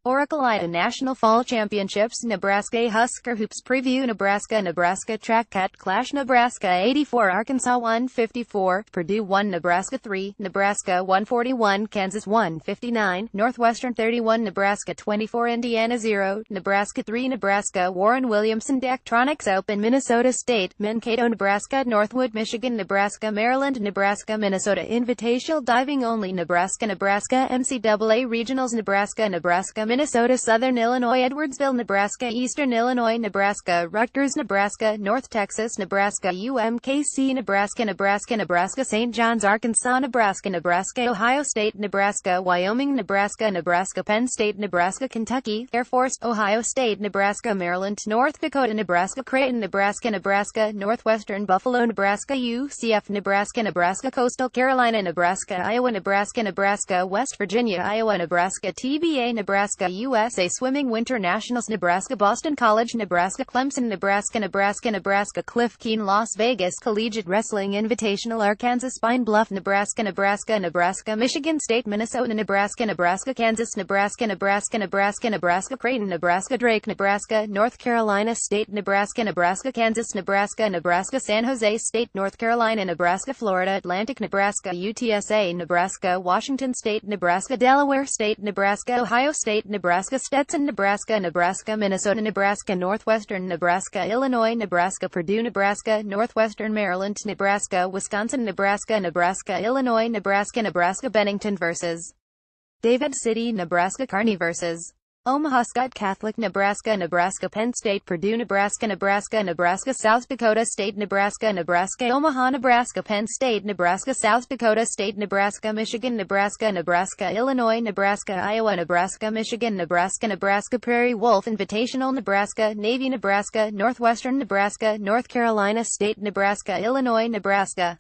Oracle Ida National Fall Championships, Nebraska Husker Hoops Preview, Nebraska Track Cat Clash, Nebraska 84, Arkansas 154, Purdue 1, Nebraska 3, Nebraska 141, Kansas 159, Northwestern 31, Nebraska 24, Indiana 0, Nebraska 3, Nebraska Warren Williamson Daktronics Open, Minnesota State, Mankato, Nebraska, Northwood, Michigan, Nebraska, Maryland, Nebraska, Minnesota Invitational Diving Only, Nebraska NCAA Regionals, Nebraska, Minnesota, Southern Illinois, Edwardsville, Nebraska, Eastern Illinois, Nebraska, Rutgers, Nebraska, North Texas, Nebraska, UMKC, Nebraska, St. John's, Arkansas, Nebraska, Ohio State, Nebraska, Wyoming, Nebraska, Penn State, Nebraska, Kentucky, Air Force, Ohio State, Nebraska, Maryland, North Dakota, Nebraska, Creighton, Nebraska, Northwestern, Buffalo, Nebraska, UCF, Nebraska, Coastal Carolina, Nebraska, Iowa, Nebraska, West Virginia, Iowa, Nebraska, TBA, Nebraska, USA Swimming Winter Nationals, Nebraska, Boston College, Nebraska, Clemson, Nebraska, Cliff Keen, Las Vegas Collegiate Wrestling Invitational, Arkansas, Pine Bluff, Nebraska, Michigan State, Minnesota, Nebraska, Kansas, Nebraska, Creighton, Nebraska, Drake, Nebraska, North Carolina State, Nebraska, Kansas, Nebraska, San Jose State, North Carolina, Nebraska, Florida Atlantic, Nebraska, UTSA, Nebraska, Washington State, Nebraska, Delaware State, Nebraska, Ohio State, Nebraska, Stetson, Nebraska, Minnesota, Nebraska, Northwestern, Nebraska, Illinois, Nebraska, Purdue, Nebraska, Northwestern Maryland, Nebraska, Wisconsin, Nebraska, Illinois, Nebraska, Bennington vs. David City, Nebraska, Kearney vs. Omaha, Scott Catholic, Nebraska, Penn State, Purdue, Nebraska, South Dakota State, Nebraska, Omaha, Penn State, South Dakota State, Michigan, Nebraska, Illinois, Iowa, Michigan, Nebraska, Prairie Wolf Invitational, Nebraska, Navy, Northwestern, North Carolina State, Illinois, Nebraska.